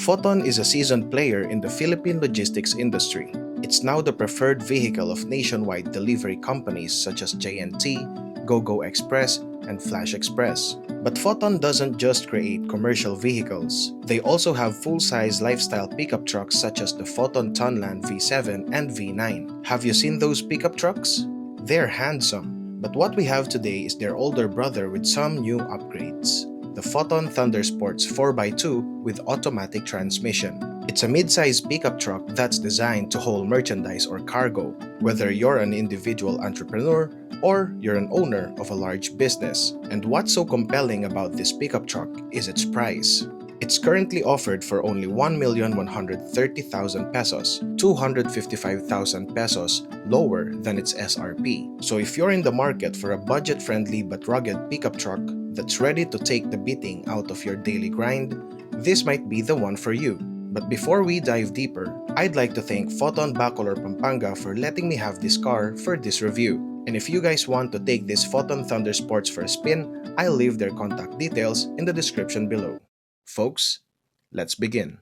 Foton is a seasoned player in the Philippine logistics industry. It's now the preferred vehicle of nationwide delivery companies such as JNT, GoGo Express, and Flash Express. But Foton doesn't just create commercial vehicles. They also have full-size lifestyle pickup trucks such as the Foton Thunder V7 and V9. Have you seen those pickup trucks? They're handsome, but what we have today is their older brother with some new upgrades. The Foton Thunder Sports 4x2 with automatic transmission. It's a mid-size pickup truck that's designed to haul merchandise or cargo, whether you're an individual entrepreneur or you're an owner of a large business. And what's so compelling about this pickup truck is its price. It's currently offered for only 1,130,000 pesos, 255,000 pesos lower than its SRP. So if you're in the market for a budget-friendly but rugged pickup truck that's ready to take the beating out of your daily grind, this might be the one for you. But before we dive deeper, I'd like to thank Foton Bacolor Pampanga for letting me have this car for this review. And if you guys want to take this Foton Thunder Sports for a spin, I'll leave their contact details in the description below. Folks, let's begin.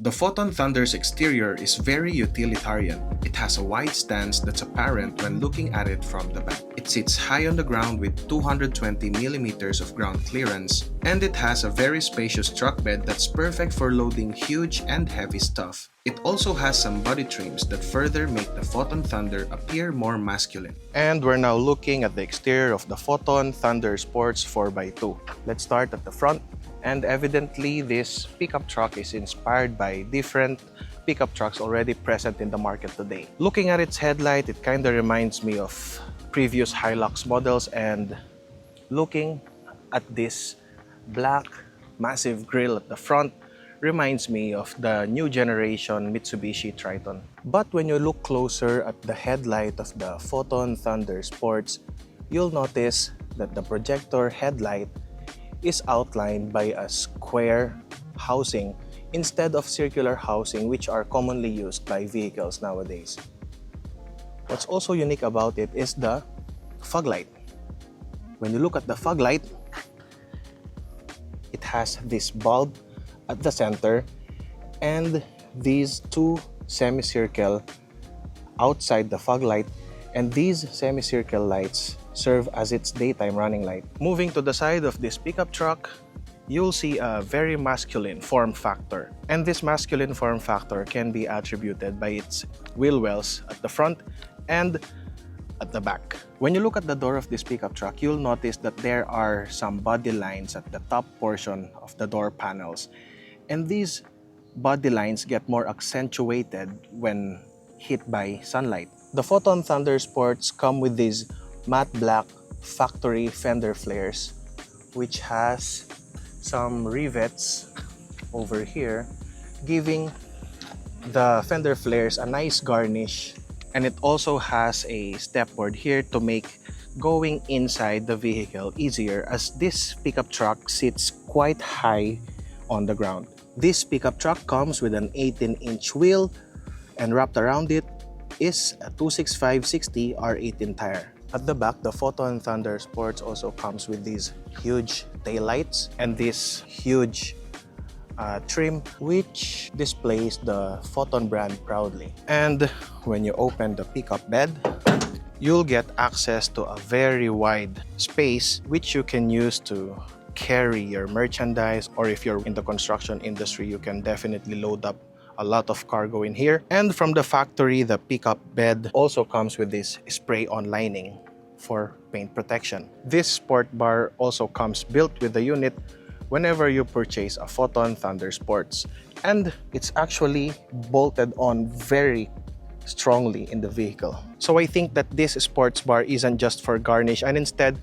The Foton Thunder's exterior is very utilitarian. It has a wide stance that's apparent when looking at it from the back. It sits high on the ground with 220mm of ground clearance, and it has a very spacious truck bed that's perfect for loading huge and heavy stuff. It also has some body trims that further make the Foton Thunder appear more masculine. And we're now looking at the exterior of the Foton Thunder Sports 4x2. Let's start at the front. And evidently, this pickup truck is inspired by different pickup trucks already present in the market today. Looking at its headlight, it kind of reminds me of previous Hilux models, and looking at this black massive grille at the front reminds me of the new generation Mitsubishi Triton. But when you look closer at the headlight of the Foton Thunder Sports, you'll notice that the projector headlight is outlined by a square housing instead of circular housing, which are commonly used by vehicles nowadays. What's also unique about it is the fog light. When you look at the fog light, it has this bulb at the center and these two semicircle outside the fog light, and these semicircle lights serve as its daytime running light. Moving to the side of this pickup truck, you'll see a very masculine form factor. And this masculine form factor can be attributed by its wheel wells at the front and at the back. When you look at the door of this pickup truck, you'll notice that there are some body lines at the top portion of the door panels. And these body lines get more accentuated when hit by sunlight. The Foton Thunder Sports come with these matte black factory fender flares, which has some rivets over here, giving the fender flares a nice garnish. And it also has a stepboard here to make going inside the vehicle easier, as this pickup truck sits quite high on the ground. This pickup truck comes with an 18-inch wheel, and wrapped around it is a 265/60 R18 tire. At the back, the Foton Thunder Sports also comes with these huge taillights and this huge trim, which displays the Foton brand proudly. And when you open the pickup bed, you'll get access to a very wide space which you can use to carry your merchandise, or if you're in the construction industry, you can definitely load up a lot of cargo in here. And from the factory, the pickup bed also comes with this spray-on lining for paint protection. This sport bar also comes built with the unit whenever you purchase a Foton Thunder Sports, and it's actually bolted on very strongly in the vehicle. So I think that this sports bar isn't just for garnish, and instead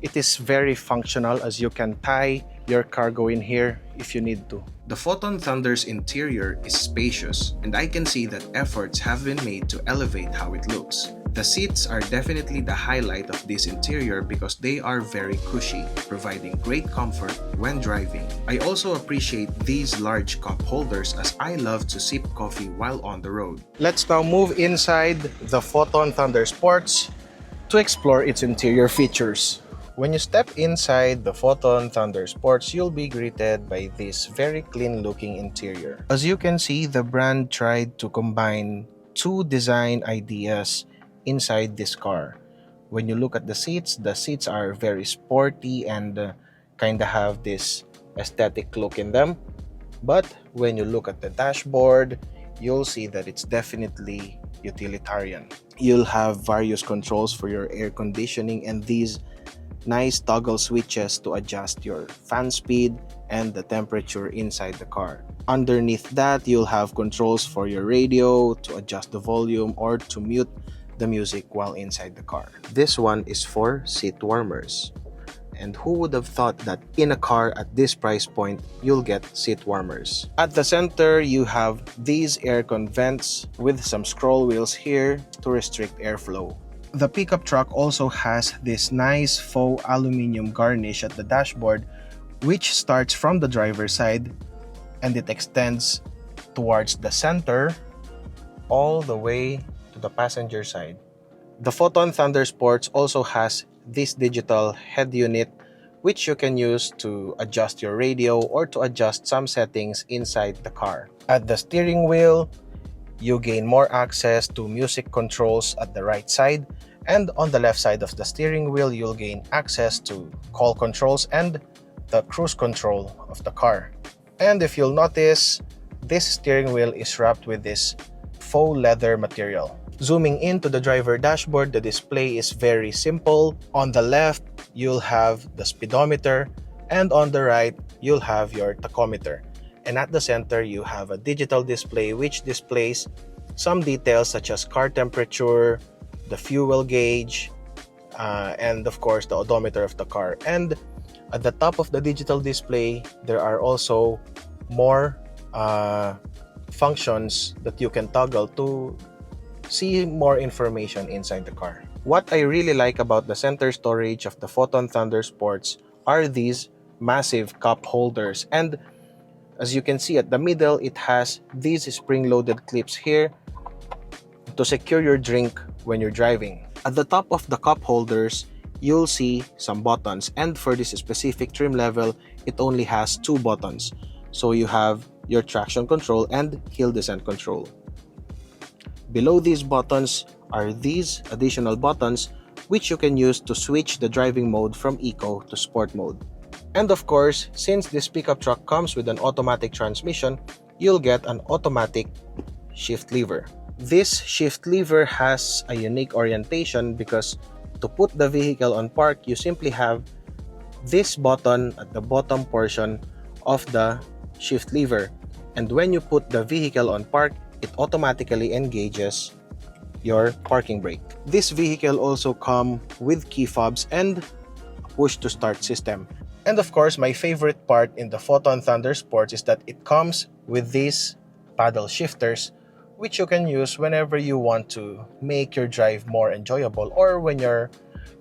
It is very functional as you can tie your cargo in here if you need to. The Foton Thunder's interior is spacious, and I can see that efforts have been made to elevate how it looks. The seats are definitely the highlight of this interior because they are very cushy, providing great comfort when driving. I also appreciate these large cup holders as I love to sip coffee while on the road. Let's now move inside the Foton Thunder Sports to explore its interior features. When you step inside the Foton Thunder Sports, you'll be greeted by this very clean-looking interior. As you can see, the brand tried to combine two design ideas inside this car. When you look at the seats are very sporty and kinda have this aesthetic look in them. But when you look at the dashboard, you'll see that it's definitely utilitarian. You'll have various controls for your air conditioning and these nice toggle switches to adjust your fan speed and the temperature inside the car. Underneath that, you'll have controls for your radio to adjust the volume or to mute the music while inside the car. This one is for seat warmers. And who would have thought that in a car at this price point, you'll get seat warmers. At the center, you have these aircon vents with some scroll wheels here to restrict airflow. The pickup truck also has this nice faux aluminum garnish at the dashboard, which starts from the driver's side and it extends towards the center all the way to the passenger side. The Foton Thunder Sports also has this digital head unit which you can use to adjust your radio or to adjust some settings inside the car. At the steering wheel, you gain more access to music controls at the right side, and on the left side of the steering wheel, you'll gain access to call controls and the cruise control of the car. And if you'll notice, this steering wheel is wrapped with this faux leather material. Zooming into the driver dashboard, the display is very simple. On the left, you'll have the speedometer, and on the right, you'll have your tachometer. And at the center, you have a digital display which displays some details such as car temperature, the fuel gauge, and of course the odometer of the car. And at the top of the digital display, there are also more functions that you can toggle to see more information inside the car. What I really like about the center storage of the Foton Thunder Sports are these massive cup holders, and as you can see at the middle, it has these spring-loaded clips here to secure your drink when you're driving. At the top of the cup holders, you'll see some buttons, and for this specific trim level, it only has 2 buttons. So you have your traction control and hill descent control. Below these buttons are these additional buttons which you can use to switch the driving mode from eco to sport mode. And of course, since this pickup truck comes with an automatic transmission, you'll get an automatic shift lever. This shift lever has a unique orientation because to put the vehicle on park, you simply have this button at the bottom portion of the shift lever. And when you put the vehicle on park, it automatically engages your parking brake. This vehicle also comes with key fobs and a push to start system. And of course, my favorite part in the Foton Thunder Sports is that it comes with these paddle shifters which you can use whenever you want to make your drive more enjoyable or when you're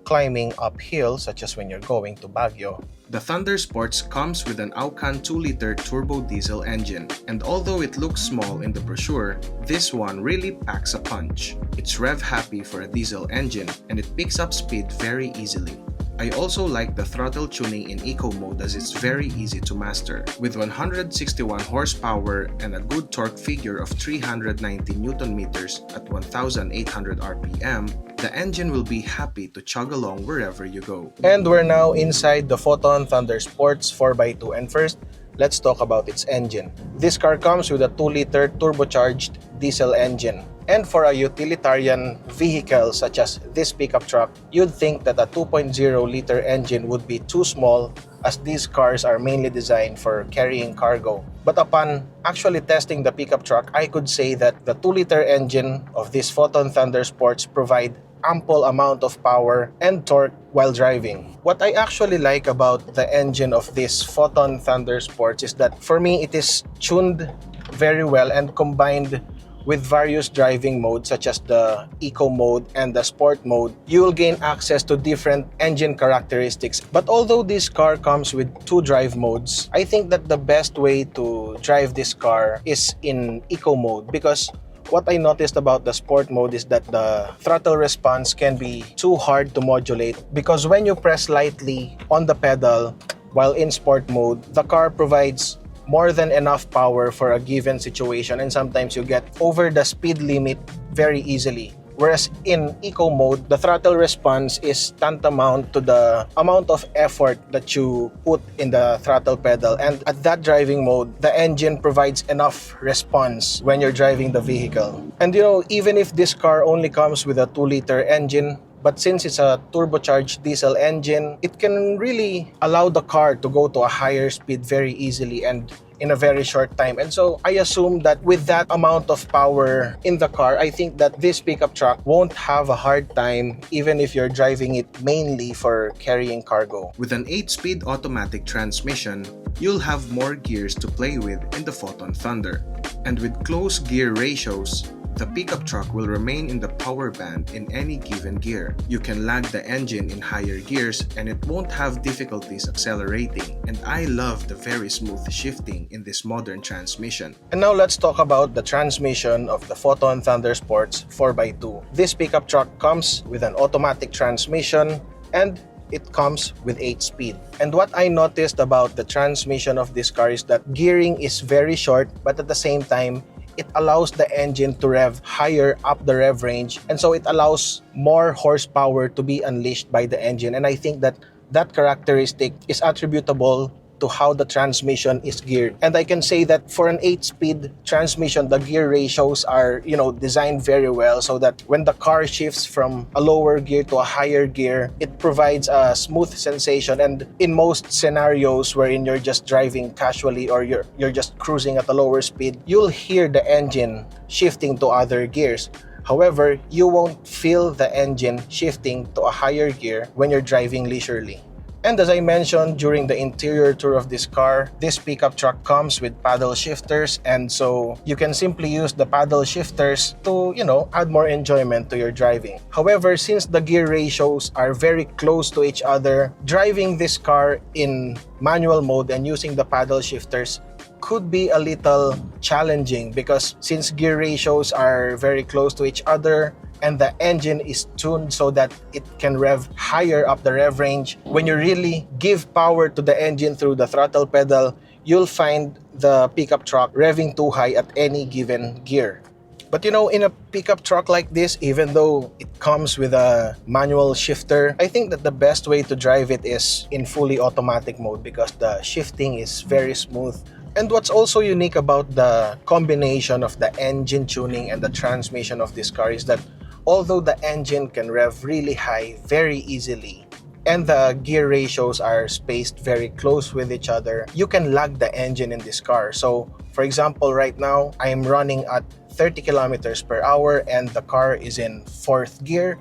climbing uphill, such as when you're going to Baguio. The Thunder Sports comes with an Aucan 2-liter turbo diesel engine, and although it looks small in the brochure, this one really packs a punch. It's rev-happy for a diesel engine, and it picks up speed very easily. I also like the throttle tuning in eco mode as it's very easy to master. With 161 horsepower and a good torque figure of 390 Nm at 1,800 RPM, the engine will be happy to chug along wherever you go. And we're now inside the Foton Thunder Sports 4x2, and first, let's talk about its engine. This car comes with a 2-liter turbocharged diesel engine. And for a utilitarian vehicle such as this pickup truck, you'd think that a 2.0-liter engine would be too small as these cars are mainly designed for carrying cargo. But upon actually testing the pickup truck, I could say that the 2-liter engine of this Foton Thunder Sports provide ample amount of power and torque while driving. What I actually like about the engine of this Foton Thunder Sports is that for me it is tuned very well and combined with various driving modes such as the eco mode and the sport mode. You will gain access to different engine characteristics. But although this car comes with 2 drive modes, I think that the best way to drive this car is in eco mode, because what I noticed about the sport mode is that the throttle response can be too hard to modulate, because when you press lightly on the pedal while in sport mode, the car provides more than enough power for a given situation, and sometimes you get over the speed limit very easily. Whereas in eco mode, the throttle response is tantamount to the amount of effort that you put in the throttle pedal, and at that driving mode, the engine provides enough response when you're driving the vehicle. And even if this car only comes with a 2-liter engine, but since it's a turbocharged diesel engine, it can really allow the car to go to a higher speed very easily and in a very short time. And so I assume that with that amount of power in the car, I think that this pickup truck won't have a hard time even if you're driving it mainly for carrying cargo. With an 8-speed automatic transmission, you'll have more gears to play with in the Foton Thunder. And with close gear ratios, the pickup truck will remain in the power band in any given gear. You can lag the engine in higher gears and it won't have difficulties accelerating. And I love the very smooth shifting in this modern transmission. And now let's talk about the transmission of the Foton Thunder Sports 4x2. This pickup truck comes with an automatic transmission and it comes with 8-speed. And what I noticed about the transmission of this car is that gearing is very short, but at the same time, it allows the engine to rev higher up the rev range, and so it allows more horsepower to be unleashed by the engine. And I think that that characteristic is attributable to how the transmission is geared. And I can say that for an 8-speed transmission, the gear ratios are, designed very well so that when the car shifts from a lower gear to a higher gear, it provides a smooth sensation. And in most scenarios wherein you're just driving casually or you're just cruising at a lower speed, you'll hear the engine shifting to other gears. However, you won't feel the engine shifting to a higher gear when you're driving leisurely. And as I mentioned during the interior tour of this car, this pickup truck comes with paddle shifters, and so you can simply use the paddle shifters to, add more enjoyment to your driving. However, since the gear ratios are very close to each other, driving this car in manual mode and using the paddle shifters could be a little challenging, because since gear ratios are very close to each other, and the engine is tuned so that it can rev higher up the rev range, when you really give power to the engine through the throttle pedal, you'll find the pickup truck revving too high at any given gear. But in a pickup truck like this, even though it comes with a manual shifter, I think that the best way to drive it is in fully automatic mode, because the shifting is very smooth. And what's also unique about the combination of the engine tuning and the transmission of this car is that although the engine can rev really high very easily and the gear ratios are spaced very close with each other, you can lag the engine in this car. So, for example, right now, I am running at 30 kilometers per hour and the car is in 4th gear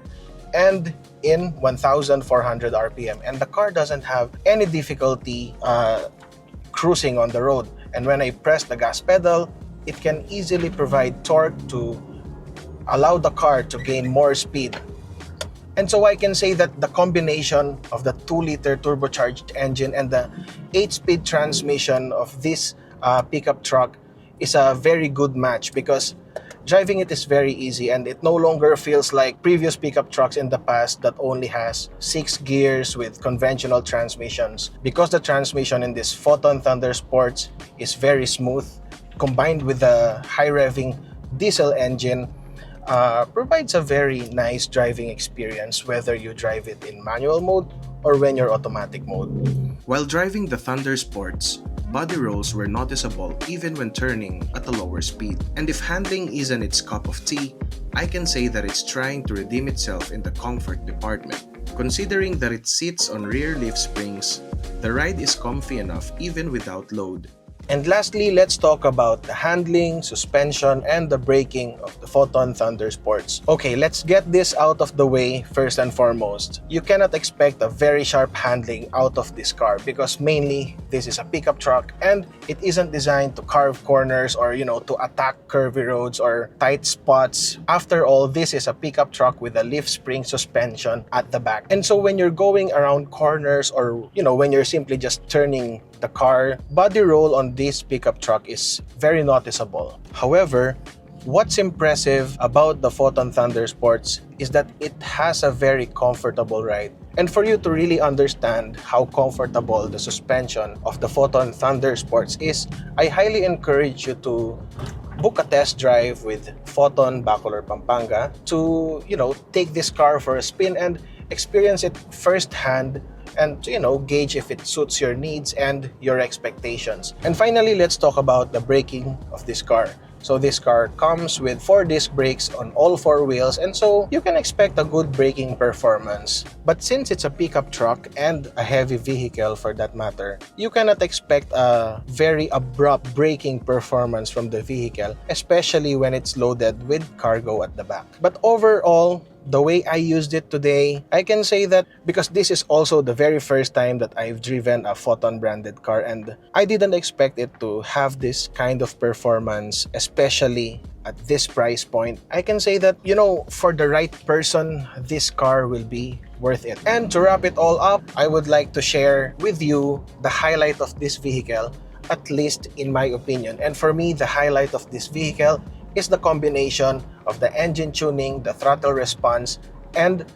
and in 1,400 RPM. And the car doesn't have any difficulty cruising on the road. And when I press the gas pedal, it can easily provide torque to allow the car to gain more speed. And so I can say that the combination of the 2-liter turbocharged engine and the 8-speed transmission of this pickup truck is a very good match, because driving it is very easy and it no longer feels like previous pickup trucks in the past that only has 6 gears with conventional transmissions. Because the transmission in this Foton Thunder Sports is very smooth, combined with the high revving diesel engine, provides a very nice driving experience whether you drive it in manual mode or when you're automatic mode. While driving the Thunder Sports, body rolls were noticeable even when turning at a lower speed. And if handling isn't its cup of tea, I can say that it's trying to redeem itself in the comfort department. Considering that it sits on rear leaf springs, the ride is comfy enough even without load. And lastly, let's talk about the handling, suspension, and the braking of the Foton Thunder Sports. Okay, let's get this out of the way first and foremost. You cannot expect a very sharp handling out of this car because mainly this is a pickup truck and it isn't designed to carve corners or to attack curvy roads or tight spots. After all, this is a pickup truck with a leaf spring suspension at the back. And so when you're going around corners or when you're simply just turning the car, body roll on this pickup truck is very noticeable. However, what's impressive about the Foton Thunder Sports is that it has a very comfortable ride. And for you to really understand how comfortable the suspension of the Foton Thunder Sports is, I highly encourage you to book a test drive with Foton Bacolor, Pampanga to, take this car for a spin and experience it firsthand and gauge if it suits your needs and your expectations. And finally, let's talk about the braking of this car. So this car comes with 4-disc brakes on all 4 wheels, and so you can expect a good braking performance. But since it's a pickup truck and a heavy vehicle for that matter, you cannot expect a very abrupt braking performance from the vehicle, especially when it's loaded with cargo at the back. But overall, the way I used it today, I can say that because this is also the very first time that I've driven a Foton branded car and I didn't expect it to have this kind of performance, especially at this price point. I can say that, for the right person, this car will be worth it. And to wrap it all up, I would like to share with you the highlight of this vehicle, at least in my opinion. And for me, the highlight of this vehicle is the combination of the engine tuning, the throttle response, and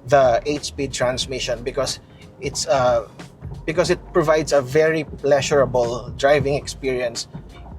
the 8-speed transmission because it provides a very pleasurable driving experience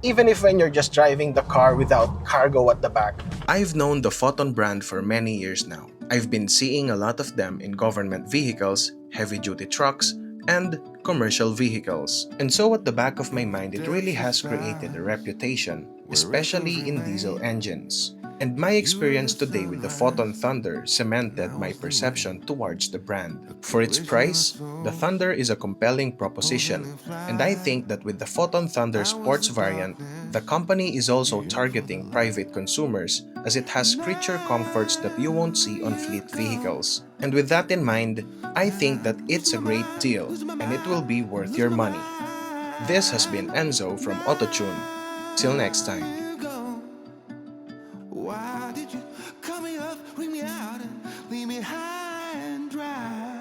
even if when you're just driving the car without cargo at the back. I've known the Foton brand for many years now. I've been seeing a lot of them in government vehicles, heavy-duty trucks, and commercial vehicles. And so at the back of my mind, it really has created a reputation, especially in diesel engines. And my experience today with the Foton Thunder cemented my perception towards the brand. For its price, the Thunder is a compelling proposition, and I think that with the Foton Thunder Sports variant, the company is also targeting private consumers as it has creature comforts that you won't see on fleet vehicles. And with that in mind, I think that it's a great deal and it will be worth your money. This has been Enzo from AutoTune. Till next time. Why did you cut me up, bring me out, and leave me high and dry?